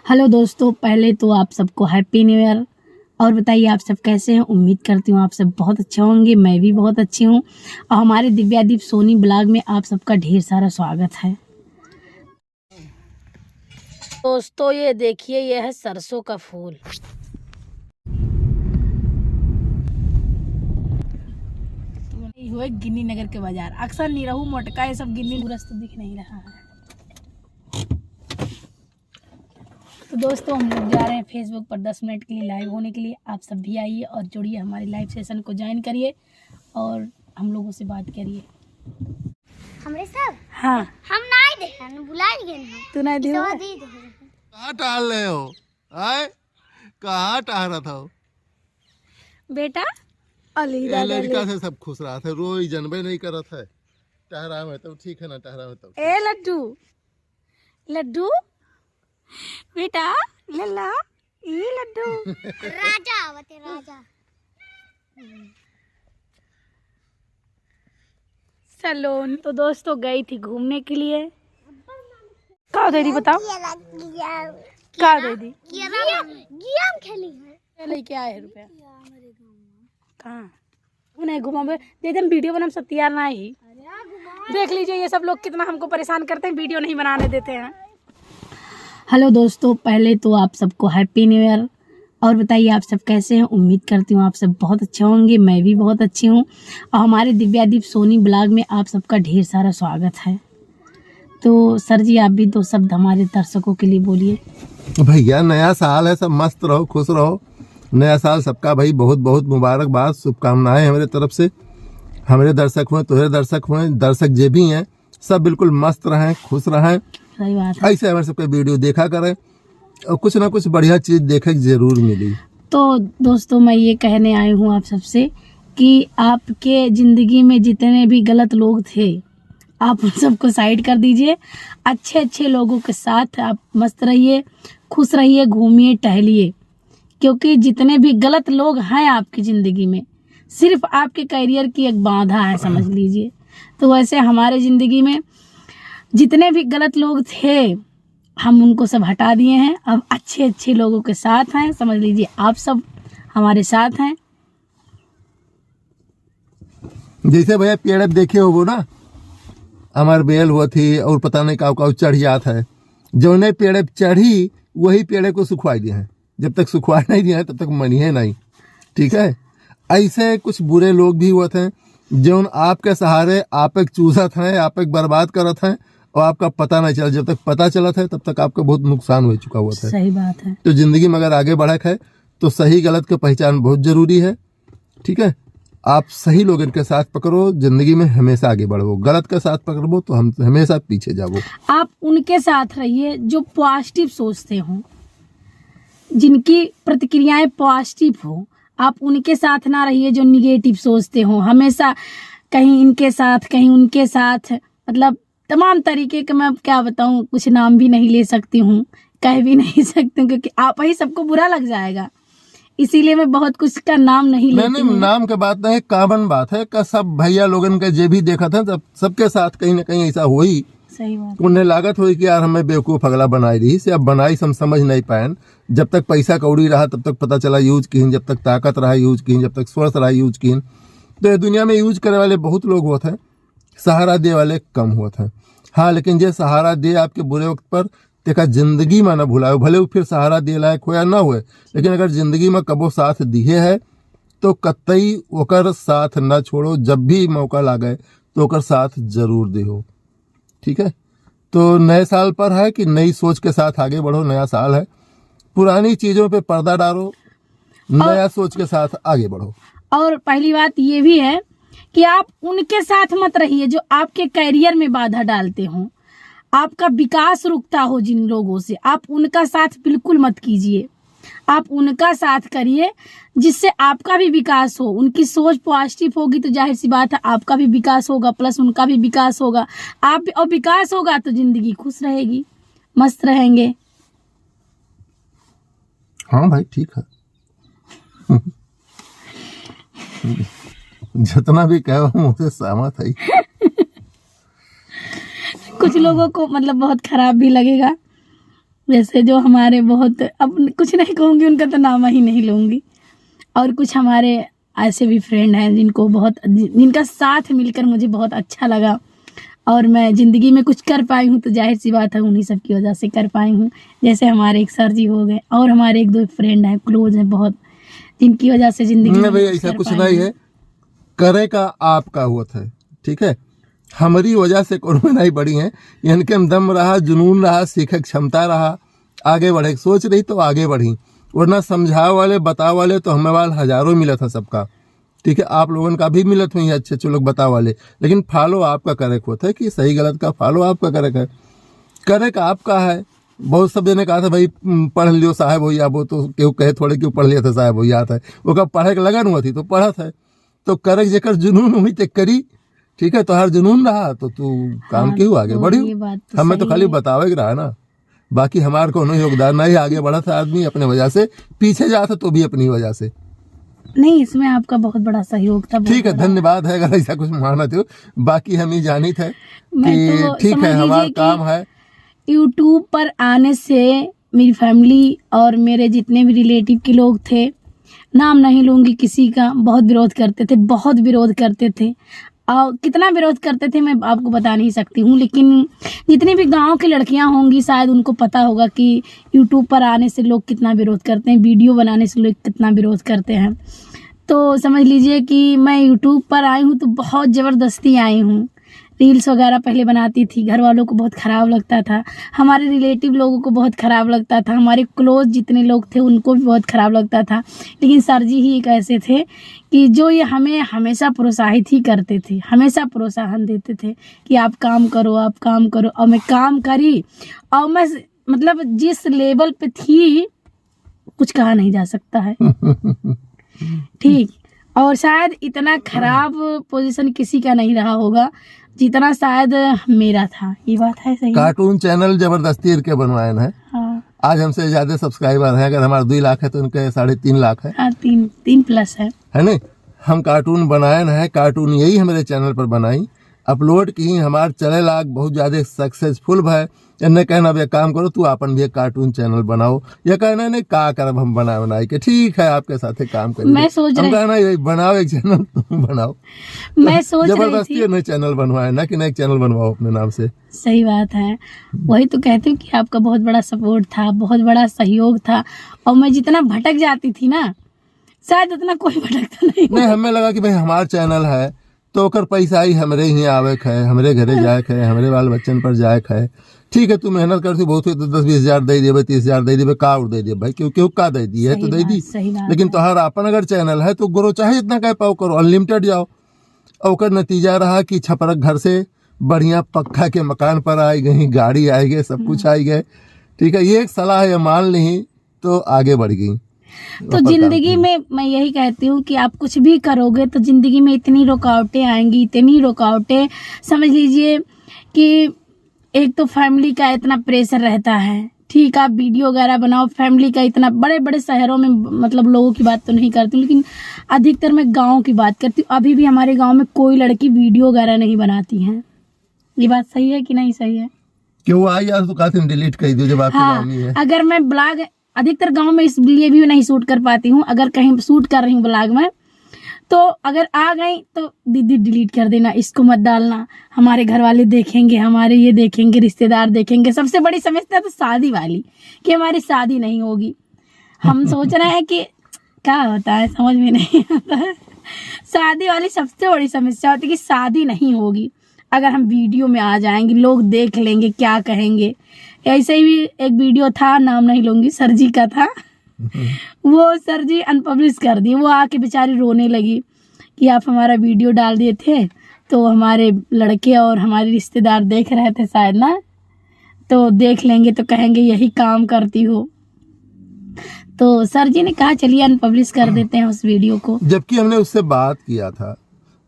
Hello दोस्तों, पहले तो आप सबको हैप्पी न्यू ईयर। और बताइए आप सब कैसे हैं। उम्मीद करती हूँ आप सब बहुत अच्छे होंगे। मैं भी बहुत अच्छी हूँ और हमारे दिव्यादीप सोनी ब्लॉग में आप सबका ढेर सारा स्वागत है। दोस्तों ये देखिए, यह है सरसों का फूल। हुए गिन्नी नगर के बाजार। अक्सर निरहू मोटका ये सब गिन्नी दुरुस्त दिख नहीं रहा है। तो दोस्तों हम लोग जा रहे हैं फेसबुक पर 10 मिनट के लिए लाइव होने के लिए। आप सब भी आइए और जुड़िए, हमारे लाइव सेशन को ज्वाइन करिए और हम लोगों से बात करिए। हमरे सब हाँ, हम नहीं देखा न बुला गए हम। तू नहीं दी कहाँ टहल रहे हो? आए कहाँ टहरा था? बेटा अली ये दादा लड़का से सब खुश रहा था, रोज जनबे नहीं कर रहा था। टहरा में तो ठीक है ना, टहरा में तो ए लड्डू लड्डू बेटा लल्ला ये लड्डू राजा आवते राजा। सलोन। तो दोस्तों गई थी घूमने के लिए। क्या दे दी बताओ, क्या दे दी? गेम खेली है। लेके आए हैं रुपया कहाँ? उन्हें घुमा दे दे, वीडियो बनाने सब तैयार ना ही। देख लीजिए ये सब लोग कितना हमको परेशान करते हैं, वीडियो नहीं बनाने देते हैं। हेलो दोस्तों, पहले तो आप सबको हैप्पी न्यू ईयर। और बताइए आप सब कैसे हैं। उम्मीद करती हूँ आप सब बहुत अच्छे होंगे। मैं भी बहुत अच्छी हूँ और हमारे दिव्यादीप सोनी ब्लॉग में आप सबका ढेर सारा स्वागत है। तो सर जी आप भी दो शब्द हमारे दर्शकों के लिए बोलिए। भैया नया साल है, सब मस्त रहो, खुश रहो। नया साल सबका भाई बहुत बहुत मुबारकबाद, शुभकामनाएं हमारे तरफ से। हमारे दर्शक हुए, तुम्हारे दर्शक हुए, दर्शक जे भी हैं, सब बिल्कुल मस्त रहें, खुश रहें। सही बात है। ऐसे हमारे सबके वीडियो देखा करें और कुछ ना कुछ बढ़िया चीज देखे जरूर मिली। तो दोस्तों मैं ये कहने आई हूँ आप सबसे कि आपके ज़िंदगी में जितने भी गलत लोग थे आप उन सबको साइड कर दीजिए। अच्छे अच्छे लोगों के साथ आप मस्त रहिए, खुश रहिए, घूमिए, टहलिए। क्योंकि जितने भी गलत लोग हैं आपकी ज़िंदगी में सिर्फ आपके करियर की एक बाधा है, समझ लीजिए। तो वैसे हमारे ज़िंदगी में जितने भी गलत लोग थे हम उनको सब हटा दिए हैं। अब अच्छे अच्छे लोगों के साथ हैं, समझ लीजिए आप सब हमारे साथ हैं। जैसे भैया पेड़ देखे हो वो ना, हमार बेल हुआ थी और पता नहीं का चढ़ियात है। जो ने पेड़ चढ़ी वही पेड़ को सुखवाई दिए हैं। जब तक सुखवा नहीं दिया है तब तक मनिए नहीं, ठीक है। ऐसे कुछ बुरे लोग भी हुए थे जो आपके सहारे आप एक चूसत हैं, आप एक बर्बाद करत हैं और आपका पता नहीं चला। जब तक पता चला था तब तक आपका बहुत नुकसान हो चुका हुआ था। सही बात है। तो जिंदगी में अगर आगे बढ़क है तो सही गलत की पहचान बहुत जरूरी है, ठीक है। आप सही लोगों के साथ पकड़ो, जिंदगी में हमेशा आगे बढ़ो। गलत के साथ पकड़ो तो हम हमेशा पीछे जाओ। आप उनके साथ रहिए जो पॉजिटिव सोचते हों, जिनकी प्रतिक्रियाएं पॉजिटिव हो। आप उनके साथ ना रहिए जो निगेटिव सोचते हो। हमेशा कहीं इनके साथ कहीं उनके साथ, मतलब तमाम तरीके के, मैं क्या बताऊं, कुछ नाम भी नहीं ले सकती हूँ, कह भी नहीं सकती हूँ क्योंकि आप ही सबको बुरा लग जाएगा। इसीलिए मैं बहुत कुछ का नाम नहीं लेती हूँ। नाम के बात नहीं, कामन बात है का सब भैया लोगन के जे भी देखा था तब सबके साथ कहीं ना कहीं ऐसा हो ही। सही बात। उन्हें लागत हुई कि यार हमें बेवकूफ़ अगला बनाई रही से। अब बनाई हम समझ नहीं पाए। जब तक पैसा कौड़ी रहा तब तक पता चला यूज की, जब तक ताकत रहा यूज की, जब तक स्वस्थ रहा यूज की। तो ये दुनिया में यूज करने वाले बहुत लोग हुए थे, सहारा दे वाले कम हुए थे। हाँ, लेकिन जो सहारा दे आपके बुरे वक्त पर तेका जिंदगी में न भुलाओ। भले वो फिर सहारा दे लायक हो या ना हुए, लेकिन अगर जिंदगी में कबो साथ दिए है तो कतई ओकर साथ न छोड़ो। जब भी मौका लागे तो ओकर साथ जरूर दे, ठीक है। तो नए साल पर है कि नई सोच के साथ आगे बढ़ो। नया साल है, पुरानी चीजों पे पर्दा डालो, नया सोच के साथ आगे बढ़ो। और पहली बात ये भी है कि आप उनके साथ मत रहिए जो आपके करियर में बाधा डालते हो, आपका विकास रुकता हो जिन लोगों से। आप उनका साथ बिल्कुल मत कीजिए। आप उनका साथ करिए जिससे आपका भी विकास हो। उनकी सोच पॉजिटिव होगी तो जाहिर सी बात है आपका भी विकास होगा, प्लस उनका भी विकास होगा। आप भी, और विकास होगा तो जिंदगी खुश रहेगी, मस्त रहेंगे। हाँ भाई ठीक है। जितना भी कहो मुझे सहमत है। कुछ लोगों को मतलब बहुत खराब भी लगेगा, वैसे जो हमारे बहुत, अब कुछ नहीं कहूँगी, उनका तो नाम ही नहीं लूँगी। और कुछ हमारे ऐसे भी फ्रेंड हैं जिनका साथ मिलकर मुझे बहुत अच्छा लगा और मैं ज़िंदगी में कुछ कर पाई हूँ, तो जाहिर सी बात है उन्हीं सब की वजह से कर पाई हूँ। जैसे हमारे एक सर जी हो गए और हमारे एक दो फ्रेंड हैं, क्लोज हैं बहुत, जिनकी वजह से ज़िंदगी में भाई ऐसा कुछ नहीं है, करे का आपका हुआ था, ठीक है। हमारी वजह से कोई नहीं बढ़ी है, इनके में दम रहा, जुनून रहा, सीखे क्षमता रहा, आगे बढ़े सोच रही तो आगे बढ़ी, वरना समझाओ वाले बताओ वाले तो हमें वाल हजारों मिला था सबका, ठीक है। आप लोगों का भी मिलत हुई है अच्छे अच्छे लोग बताओ वाले, लेकिन फॉलो आपका करेक्ट होता है कि सही गलत का फॉलो आपका करेक्ट है, करेक्ट आपका है। बहुत सब ने कहा था भाई पढ़ लियो साहब हो, या वो तो क्यों कहे थोड़े क्यों पढ़ लिया था साहब हो, याद है वो कब पढ़े के लगन हुआ थी तो पढ़ा था, तो करेक्ट जेकर जुनून हुई ते करी, ठीक है। तो हर जुनून रहा तो तू काम क्यों आगे तो बढ़ी, ये बात तो हमें तो सही खाली है। बतावे रहा ना, बाकी हमारे को योगदान नहीं, आगे बढ़ा था आदमी अपने वजह से, पीछे जाता तो भी अपनी वजह से। नहीं, इसमें आपका बहुत बड़ा सहयोग था, बहुत ठीक है, बड़ा। धन्यवाद है अगर ऐसा कुछ माना तो, बाकी हम ही जानी थे मैं कि तो ठीक समझ है हमारा लीजिए काम कि है। यूट्यूब पर आने से मेरी फैमिली और मेरे जितने भी रिलेटिव के लोग थे, नाम नहीं लूँगी किसी का, बहुत विरोध करते थे, बहुत विरोध करते थे। और कितना विरोध करते थे मैं आपको बता नहीं सकती हूँ, लेकिन जितनी भी गांव की लड़कियां होंगी शायद उनको पता होगा कि यूट्यूब पर आने से लोग कितना विरोध करते हैं, वीडियो बनाने से लोग कितना विरोध करते हैं। तो समझ लीजिए कि मैं यूट्यूब पर आई हूँ तो बहुत ज़बरदस्ती आई हूँ। रील्स वगैरह पहले बनाती थी, घर वालों को बहुत ख़राब लगता था, हमारे रिलेटिव लोगों को बहुत ख़राब लगता था, हमारे क्लोज जितने लोग थे उनको भी बहुत ख़राब लगता था। लेकिन सर जी ही एक ऐसे थे कि जो ये हमें हमेशा प्रोत्साहित ही करते थे, हमेशा प्रोत्साहन देते थे कि आप काम करो, आप काम करो। और मैं काम करी और मैं मतलब जिस लेवल पे थी कुछ कहा नहीं जा सकता है, ठीक। और शायद इतना खराब पोजीशन किसी का नहीं रहा होगा जितना शायद मेरा था, ये बात है सही। कार्टून चैनल जबरदस्ती के बनवाए हैं, हाँ आज हमसे ज्यादा सब्सक्राइबर हैं, अगर हमारे 2 लाख है तो उनके 3.5 लाख है, हाँ, 3+ है ना। हम कार्टून बनाए हैं, कार्टून यही हमारे चैनल पर बनाई, अपलोड की, हमारे चले लाख बहुत ज्यादा सक्सेसफुल है। इन्हें कहना भैया काम करो तू अपन भी एक कार्टून चैनल बनाओ, या कहना नहीं का करब हम बनाए के, ठीक है आपके साथ काम करेंगे। मैं सोच रही कहना यही बनाओ एक चैनल तुम बनाओ, मैं सोच रही जबरदस्ती थी, नहीं चैनल बनवाए ना कि नहीं चैनल बनवाओ अपने नाम से। सही बात है, वही तो कहती हूँ कि आपका बहुत बड़ा सपोर्ट था, बहुत बड़ा सहयोग था। और मैं जितना भटक जाती थी ना शायद उतना कोई भटकता नहीं। हमें लगा कि भाई हमारा चैनल है तो ओकर पैसा ही हमरे ही आवे है, हमरे घरे जाए है, हमरे बाल बच्चन पर जाए है, ठीक है। तू मेहनत करती बहुत हुई तो 10-20 हज़ार दे दिए, 30 हज़ार दे दिए, का और दे दिए भाई, क्यों क्यों का दे दी है तो दे दी। लेकिन तोहार अपन अगर चैनल है तो ग्रो चाहे जितना कह पाओ करो, अनलिमिटेड जाओ। और ओकर नतीजा रहा कि छपरक घर से बढ़िया पक्का के मकान पर आई गई, गाड़ी आई गई, सब कुछ आई गए, ठीक है। ये एक सलाह है, मान ली तो आगे बढ़ गई। तो जिंदगी में मैं यही कहती हूँ कि आप कुछ भी करोगे तो जिंदगी में इतनी रुकावटें आएंगी, इतनी रुकावटें, समझ लीजिए कि एक तो फैमिली का इतना प्रेशर रहता है, ठीक। आप वीडियो वगैरह बनाओ, फैमिली का इतना, बड़े बड़े शहरों में मतलब लोगों की बात तो नहीं करती हूँ, लेकिन अधिकतर मैं गाँव की बात करती हूँ। अभी भी हमारे गाँव में कोई लड़की वीडियो वगैरह नहीं बनाती है। ये बात सही है कि नहीं सही है? क्यों आई यार, तो कहते डिलीट कर दो जब आपके गाँव में है। अगर मैं ब्लॉग अधिकतर गांव में इसलिए भी नहीं शूट कर पाती हूँ, अगर कहीं शूट कर रही हूँ ब्लॉग में तो अगर आ गई तो दीदी डिलीट कर देना, इसको मत डालना, हमारे घर वाले देखेंगे, हमारे ये देखेंगे, रिश्तेदार देखेंगे। सबसे बड़ी समस्या तो शादी वाली कि हमारी शादी नहीं होगी। हम सोच रहे हैं कि क्या होता है समझ में नहीं आता है। शादी वाली सबसे बड़ी समस्या होती है कि शादी नहीं होगी। अगर हम वीडियो में आ जाएंगे लोग देख लेंगे, क्या कहेंगे। ऐसे ही एक वीडियो था, नाम नहीं लूँगी, सर जी का था, वो सर जी अनपब्लिश कर दिए। वो आके बेचारी रोने लगी कि आप हमारा वीडियो डाल दिए थे तो हमारे लड़के और हमारे रिश्तेदार देख रहे थे शायद ना, तो देख लेंगे तो कहेंगे यही काम करती हो। तो सर जी ने कहा चलिए अनपब्लिश कर देते हैं उस वीडियो को। जबकि हमने उससे बात किया था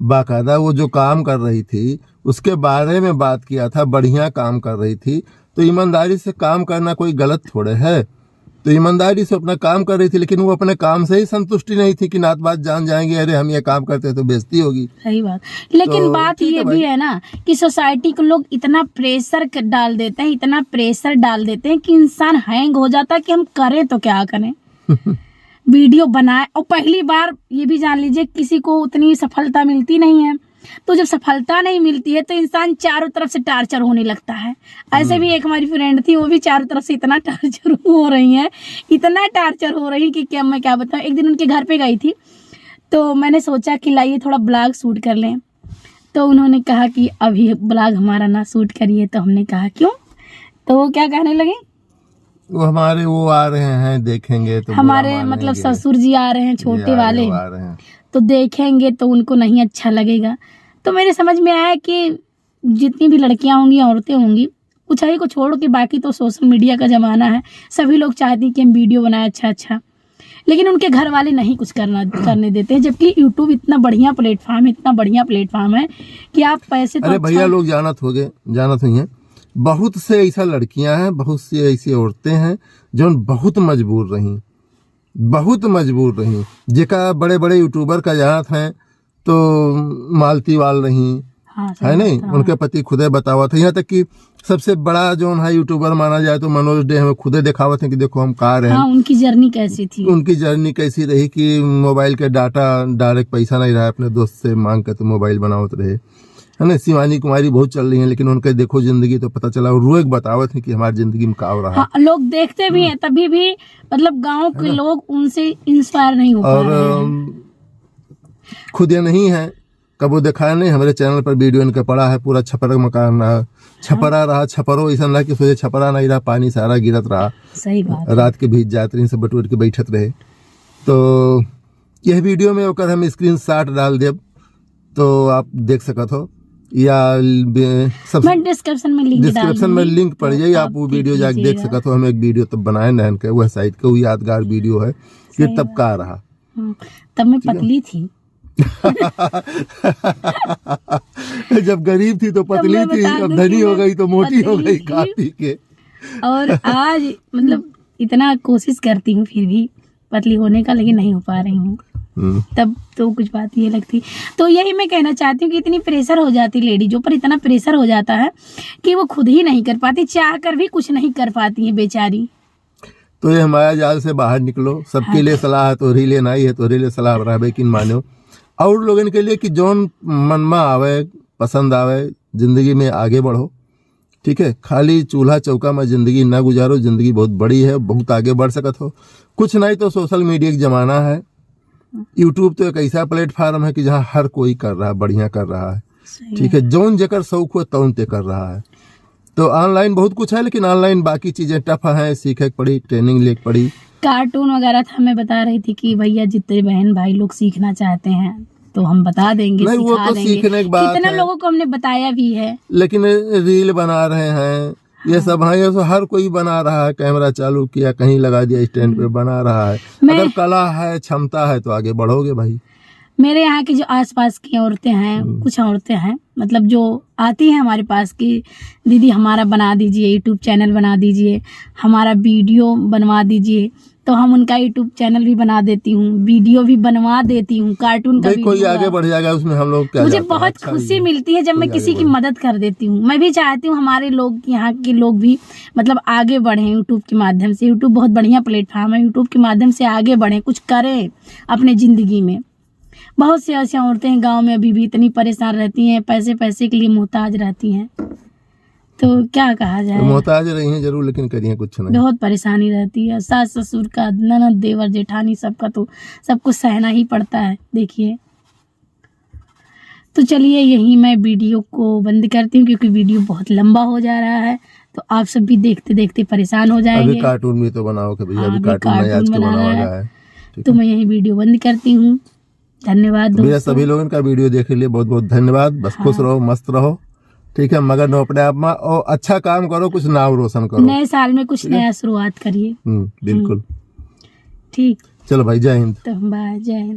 बाकायदा, वो जो काम कर रही थी उसके बारे में बात किया था, बढ़िया काम कर रही थी, तो ईमानदारी से काम करना कोई गलत थोड़े है। तो ईमानदारी से अपना काम कर रही थी, लेकिन वो अपने काम से ही संतुष्टि नहीं थी कि नात बात जान जाएंगे, अरे हम ये काम करते हैं तो बेइज्जती होगी। सही बात। लेकिन तो बात ठीक ये है भी भाई। है ना कि सोसाइटी को लोग इतना प्रेशर डाल देते हैं, इतना प्रेशर डाल देते हैं कि इंसान हैंग हो जाता है कि हम करें तो क्या करें। वीडियो बनाए और पहली बार ये भी जान लीजिए किसी को उतनी सफलता मिलती नहीं है, तो जब सफलता नहीं मिलती है तो इंसान चारों तरफ से टार्चर होने लगता है। ऐसे भी एक हमारी फ्रेंड थी, वो भी चारों तरफ से इतना टार्चर हो रही है, इतना टार्चर हो रही कि क्या मैं क्या बताऊं। एक दिन उनके घर पे गई थी तो मैंने सोचा कि लाइए थोड़ा ब्लॉग शूट कर लें, तो उन्होंने कहा कि अभी ब्लॉग हमारा ना शूट करिए। तो हमने कहा क्यों, तो वो क्या कहने लगे, वो हमारे वो आ रहे हैं देखेंगे तो हमारे बुरा मतलब मानेंगे, ससुर जी आ रहे हैं छोटे ये वाले, आ रहे हैं। तो देखेंगे तो उनको नहीं अच्छा लगेगा। तो मेरे समझ में आया कि जितनी भी लड़कियां होंगी, औरतें होंगी, कुछ ही को छोड़ के बाकी तो सोशल मीडिया का ज़माना है, सभी लोग चाहते हैं कि हम वीडियो बनाए अच्छा, लेकिन उनके घर वाले नहीं कुछ करने देते हैं। जबकि यूट्यूब इतना बढ़िया प्लेटफॉर्म है कि आप पैसे तो अरे भैया, अच्छा लोग जानत हुई हैं, बहुत से ऐसा लड़कियां हैं, बहुत सी ऐसी औरतें हैं जो बहुत मजबूर रही, जेका बड़े बड़े यूट्यूबर का जानत हैं तो मालती वाल रही हाँ, सही है नहीं, बात है, उनके पति खुदे बतावत है। यहाँ तक कि सबसे बड़ा जो है यूट्यूबर माना जाए तो मनोज डे हमें खुदे दिखावत है कि देखो हम कार हैं। हाँ, उनकी जर्नी कैसी थी, उनकी जर्नी कैसी रही कि मोबाइल के डाटा डायरेक्ट पैसा नहीं रहा, अपने दोस्त से मांग के तो मोबाइल बनावत रहे, है ना। शिवानी कुमारी बहुत चल रही है, लेकिन उनके देखो जिंदगी तो पता चला रोज बतावत है कि हमारी जिंदगी में का हो रहा है। हाँ, लोग देखते भी हैं तभी भी मतलब गांव के लोग उनसे इंस्पायर नहीं हो पा और रहे हैं। खुद ये नहीं है, कबो दिखाया नहीं, हमारे चैनल पर वीडियो इनका पड़ा है, पूरा छपर मकान रहा, छपरा रहा, छपरो ऐसा रहा कि सोचे छपरा नहीं रहा, पानी सारा गिरत रहा, सही बात। रात के भीज जात रही, सब बटूर के बैठत रहे। तो यह वीडियो में ओकर हम स्क्रीनशॉट डाल देब तो आप देख सकत हो, या सब मैं डिस्क्रिप्शन में लिंक डाल डिस्क्रिप्शन में लिंक पड़ जाइए, आप वो वीडियो जाके देख सकत हो। हम एक वीडियो तब बनाए नहन के, वह साइड के वो यादगार वीडियो है कि तब का रहा। तब मैं पतली थी। जब गरीब थी तो पतली मैं थी, बता अब दूं धनी कि हो मैं गई तो मोटी हो पतली गई थी। खा पी के। और आज मतलब इतना कोशिश करती हूँ फिर भी पतली होने का, लेकिन नहीं हो पा रही हूँ। तब तो कुछ बात ये लगती। तो यही मैं कहना चाहती हूँ कि इतनी प्रेशर हो जाती लेडीजों पर, इतना प्रेशर हो जाता है कि वो खुद ही नहीं कर पाती, चाह कर भी कुछ नहीं कर पाती है बेचारी। तो ये माया जाल से बाहर निकलो, सबके लिए सलाह है, तोहरी लिए नहीं है, तोहरी लिए सलाह रहे कि मानो, और लोगों के लिए कि जौन मन में आवे, पसंद आवे, जिंदगी में आगे बढ़ो। ठीक है, खाली चूल्हा चौका में जिंदगी ना गुजारो, जिंदगी बहुत बड़ी है, बहुत आगे बढ़ सकत हो। कुछ नहीं तो सोशल मीडिया का जमाना है, यूट्यूब तो एक ऐसा प्लेटफॉर्म है कि जहाँ हर कोई कर रहा है, बढ़िया कर रहा है। ठीक है, जौन जेकर शौक हो तौन ते कर रहा है। तो ऑनलाइन बहुत कुछ है, लेकिन ऑनलाइन बाकी चीजें टफ है, सीखे पड़ी, ट्रेनिंग ले पड़ी। कार्टून वगैरह था, मैं बता रही थी कि भैया जितने बहन भाई लोग सीखना चाहते हैं तो हम बता देंगे, नहीं, वो सिखा तो देंगे। सीखने की बात कितने है। लोगों को हमने बताया भी है। लेकिन रील बना रहे हैं, ये सब है, ये सब हर कोई बना रहा है, कैमरा चालू किया, कहीं लगा दिया, स्टैंड पे बना रहा है। अगर कला है, क्षमता है तो आगे बढ़ोगे भाई। मेरे यहाँ की जो आसपास की औरतें हैं, कुछ औरतें हैं मतलब जो आती हैं हमारे पास कि दीदी हमारा बना दीजिए, यूट्यूब चैनल बना दीजिए, हमारा वीडियो बनवा दीजिए, तो हम उनका यूट्यूब चैनल भी बना देती हूँ, वीडियो भी बनवा देती हूँ, कार्टून का भाई कोई वीडियो आगे बढ़ जाएगा उसमें हम लोग क्या मुझे जाते हैं, बहुत अच्छा खुशी ही है। मिलती है जब मैं किसी की मदद कर देती हूँ। मैं भी चाहती हूँ हमारे लोग, यहाँ के लोग भी मतलब आगे बढ़ें यूट्यूब के माध्यम से। यूट्यूब बहुत बढ़िया प्लेटफॉर्म है, यूट्यूब के माध्यम से आगे बढ़ें, कुछ करें अपने ज़िंदगी में। बहुत सी ऐसी औरतें गांव में अभी भी इतनी परेशान रहती हैं, पैसे के लिए मोहताज रहती हैं, तो क्या कहा जाए। तो मोहताज रही हैं जरूर, लेकिन करिए कुछ नहीं। बहुत परेशानी रहती है, सास ससुर का, ननद देवर जेठानी सबका, तो सबको सहना ही पड़ता है। देखिए, तो चलिए यहीं मैं वीडियो को बंद करती हूँ क्योंकि वीडियो बहुत लंबा हो जा रहा है, तो आप सब भी देखते देखते परेशान हो जाएंगे। अभी कार्टून भी तो बनाओ कि भैया, हाँ, अभी कार्टून नहीं आज के बनाना बनाया है। है। तो मैं यही वीडियो बंद करती हूँ। धन्यवाद भैया, दोस्तों। सभी लोगों का वीडियो देखने के लिए बहुत बहुत धन्यवाद। बस खुश रहो, मस्त रहो, ठीक है, मगर नो अपने आप में, और अच्छा काम करो, कुछ नाम रोशन करो। नए साल में कुछ नया शुरुआत करिए। बिल्कुल। ठीक, चलो भाई, जय हिंद। तो बाय, जय हिंद।